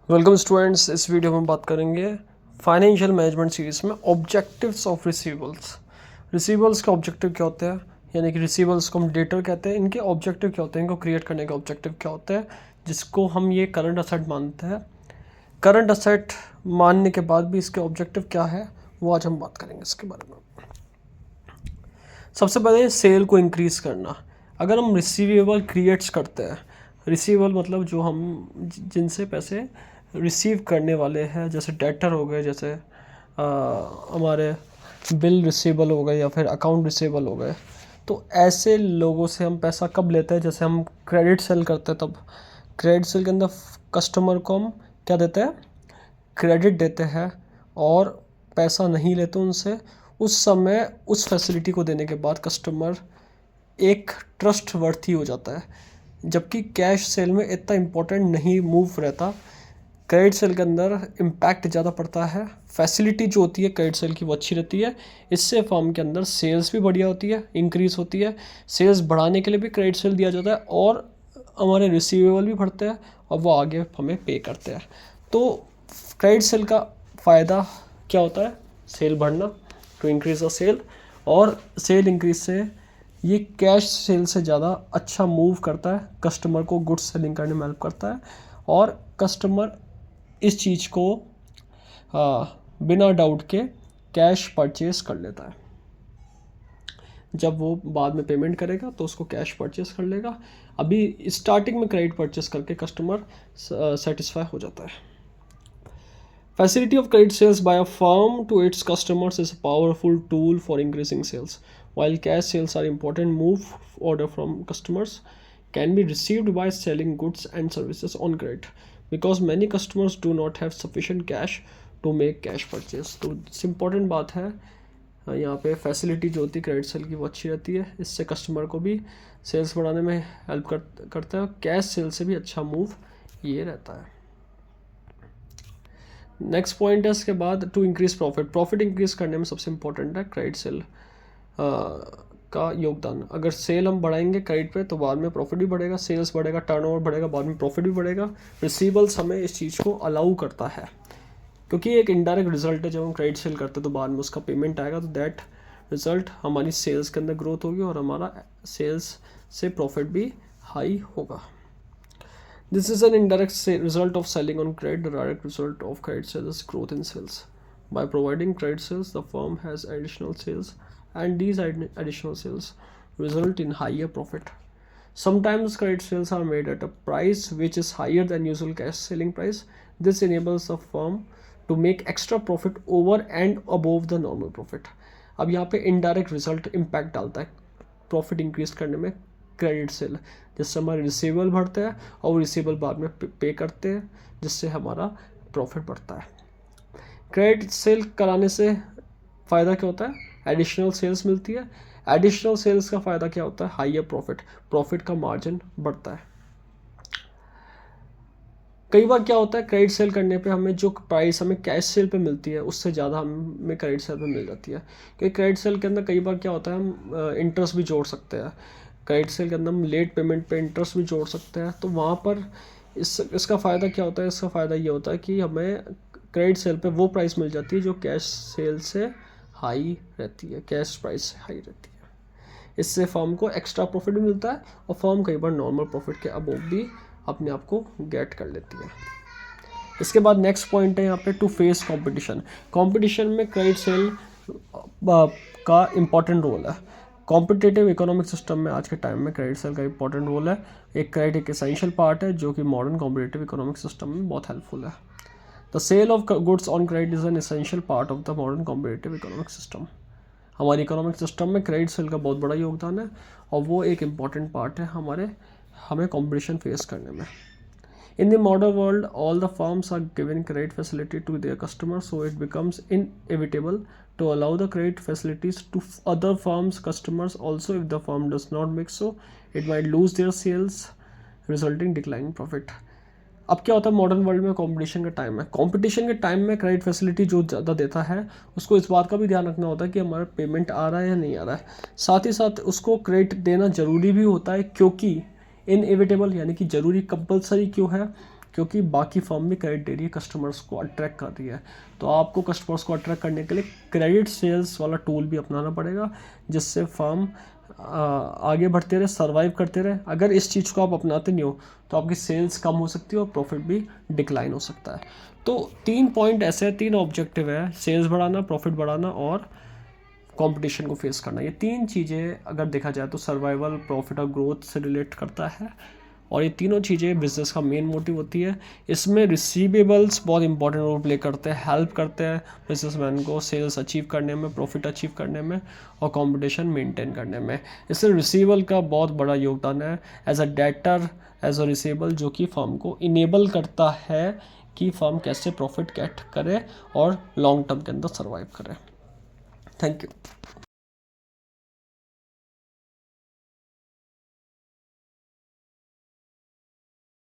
Welcome students. इस video में बात करेंगे फाइनेंशियल मैनेजमेंट सीरीज़ में ऑब्जेक्टिव्स ऑफ रिसीवेबल्स। रिसीवेबल्स का ऑब्जेक्टिव क्या होता है, यानी कि रिसीवेबल्स को हम डेटर कहते हैं। इनके ऑब्जेक्टिव क्या होते हैं, इनको क्रिएट करने का ऑब्जेक्टिव क्या होता है, जिसको हम ये करंट असेट मानते हैं। करंट असेट मानने के बाद भी इसके ऑब्जेक्टिव क्या है वो आज हम बात करेंगे इसके बारे में। सबसे पहले सेल को इंक्रीज़ करना। अगर हम रिसीवेबल क्रिएट्स करते हैं, रिसीवेबल मतलब जो हम जिनसे पैसे रिसीव करने वाले हैं, जैसे डेटर हो गए, जैसे हमारे बिल रिसीवेबल हो गए या फिर अकाउंट रिसीवेबल हो गए। तो ऐसे लोगों से हम पैसा कब लेते हैं, जैसे हम क्रेडिट सेल करते हैं तब। क्रेडिट सेल के अंदर कस्टमर को हम क्या देते हैं, क्रेडिट देते हैं और पैसा नहीं लेते उनसे। उस समय उस फैसिलिटी को देने के बाद कस्टमर एक ट्रस्ट वर्थी हो जाता है, जबकि कैश सेल में इतना इम्पोर्टेंट नहीं मूव रहता। क्रेडिट सेल के अंदर इम्पैक्ट ज़्यादा पड़ता है। फैसिलिटी जो होती है क्रेडिट सेल की वो अच्छी रहती है। इससे फर्म के अंदर सेल्स भी बढ़िया होती है, इंक्रीज़ होती है। सेल्स बढ़ाने के लिए भी क्रेडिट सेल दिया जाता है और हमारे रिसीवेबल भी बढ़ते हैं और वो आगे हमें पे करते हैं। तो क्रेडिट सेल का फ़ायदा क्या होता है, सेल बढ़ना, टू इंक्रीज द सेल। और सेल इंक्रीज से ये कैश सेल से ज़्यादा अच्छा मूव करता है, कस्टमर को गुड्स सेलिंग करने में हेल्प करता है और कस्टमर इस चीज़ को बिना डाउट के कैश परचेस कर लेता है। जब वो बाद में पेमेंट करेगा तो उसको कैश परचेस कर लेगा। अभी स्टार्टिंग में क्रेडिट परचेस करके कस्टमर सेटिस्फाई हो जाता है। Facility of credit sales by a firm to its customers is a powerful tool for increasing sales. While cash sales are important move order from customers can be received by selling goods and services on credit, because many customers do not have sufficient cash to make cash purchase. तो important बात है यहाँ पे facility जो होती है credit sale की वो अच्छी रहती है। इससे कस्टमर को भी सेल्स बढ़ाने में हेल्प करता है। कैश सेल से भी अच्छा मूव ये रहता है। नेक्स्ट पॉइंट है इसके बाद to increase profit. Profit increase करने में सबसे इंपॉर्टेंट है क्रेडिट सेल का योगदान। अगर सेल हम बढ़ाएंगे क्रेडिट पे तो बाद में प्रॉफिट भी बढ़ेगा, सेल्स बढ़ेगा, टर्नओवर बढ़ेगा, बाद में प्रॉफिट भी बढ़ेगा। रिसीवेबल्स हमें इस चीज़ को अलाउ करता है, क्योंकि एक इनडायरेक्ट रिजल्ट है। जब हम क्रेडिट सेल करते हैं तो बाद में उसका पेमेंट आएगा, तो दैट रिजल्ट हमारी सेल्स के अंदर ग्रोथ होगी और हमारा सेल्स से प्रॉफिट भी हाई होगा। This is an indirect result of selling on credit. The direct result of credit sales is growth in sales. By providing credit sales, the firm has additional sales, and these additional sales result in higher profit. Sometimes credit sales are made at a price which is higher than usual cash selling price. This enables the firm to make extra profit over and above the normal profit. अब यहाँ पे indirect result impact डालता है profit increase करने में credit cell, जिससे हमारे receivable बढ़ते हैं और रिसीवेबल बाद में पे करते हैं, जिससे हमारा प्रॉफिट बढ़ता है। क्रेडिट सेल कराने से फ़ायदा क्या होता है, एडिशनल सेल्स मिलती है। एडिशनल सेल्स का फ़ायदा क्या होता है, हाइयर प्रॉफिट, प्रॉफिट का मार्जिन बढ़ता है। कई बार क्या होता है, क्रेडिट सेल करने पे हमें जो प्राइस हमें कैश सेल पे मिलती है उससे ज़्यादा हमें क्रेडिट सेल पे मिल जाती है। क्योंकि क्रेडिट सेल के अंदर कई बार क्या होता है, हम इंटरेस्ट भी जोड़ सकते हैं। क्रेडिट सेल के अंदर हम लेट पेमेंट पे इंटरेस्ट भी जोड़ सकते हैं। तो वहाँ पर इसका फ़ायदा क्या होता है, इसका फ़ायदा ये होता है कि हमें क्रेडिट सेल पे वो प्राइस मिल जाती है जो कैश सेल से हाई रहती है, कैश प्राइस से हाई रहती है। इससे फर्म को एक्स्ट्रा प्रॉफिट भी मिलता है और फर्म कई बार नॉर्मल प्रॉफिट के अबव भी अपने आप को गेट कर लेती है। इसके बाद नेक्स्ट पॉइंट है यहाँ पे टू फेस कंपटीशन। कंपटीशन में क्रेडिट सेल का इम्पॉर्टेंट रोल है। कॉम्पिटिटिव इकोनॉमिक सिस्टम में आज के टाइम में क्रेडिट सेल का इंपॉर्टेंट रोल है। एक क्रेडिट एक एसेंशियल पार्ट है जो कि मॉडर्न कॉम्पिटिटिव इकोनॉमिक सिस्टम में बहुत हेल्पफुल है। The sale of goods on credit is an essential part of the modern competitive economic system. हमारी इकोनॉमिक सिस्टम में क्रेडिट सेल का बहुत बड़ा योगदान है और वो एक इम्पॉर्टेंट पार्ट है हमें कंपटीशन फेस करने में। In the modern world, all the firms are giving credit facility to their customers, so it becomes inevitable to allow the credit facilities to other firms' customers also. If the firm does not make so, it might lose their sales, resulting declining profit. अब क्या होता है, modern world में competition का time है। Competition के time में credit facility जो ज़्यादा देता है उसको इस बात का भी ध्यान रखना होता है कि हमारा पेमेंट आ रहा है या नहीं आ रहा है। साथ ही साथ उसको क्रेडिट देना ज़रूरी भी होता है, क्योंकि इनएविटेबल यानी कि ज़रूरी, कंपलसरी क्यों है, क्योंकि बाकी फर्म भी क्रेडिट दे रही है, कस्टमर्स को अट्रैक्ट कर रही है। तो आपको कस्टमर्स को अट्रैक्ट करने के लिए क्रेडिट सेल्स वाला टूल भी अपनाना पड़ेगा, जिससे फर्म आगे बढ़ते रहे, सर्वाइव करते रहे। अगर इस चीज़ को आप अपनाते नहीं हो तो आपकी सेल्स कम हो सकती है और प्रॉफिट भी डिक्लाइन हो सकता है। तो 3 पॉइंट ऐसे हैं, 3 ऑब्जेक्टिव है, सेल्स बढ़ाना, प्रॉफिट बढ़ाना और कंपटीशन को फेस करना। ये 3 चीज़ें अगर देखा जाए तो सर्वाइवल, प्रॉफिट और ग्रोथ से रिलेट करता है, और ये तीनों चीज़ें बिजनेस का मेन मोटिव होती है। इसमें रिसीवेबल्स बहुत इंपॉर्टेंट रोल प्ले करते हैं, हेल्प करते हैं बिजनेसमैन को सेल्स अचीव करने में, प्रॉफिट अचीव करने में और कंपटीशन मेंटेन करने में। इससे रिसीवेबल का बहुत बड़ा योगदान है as a debtor, as a receivable, जो कि फर्म को इनेबल करता है कि फर्म कैसे प्रॉफिट गेट करे और लॉन्ग टर्म के अंदर सर्वाइव करे। Thank you.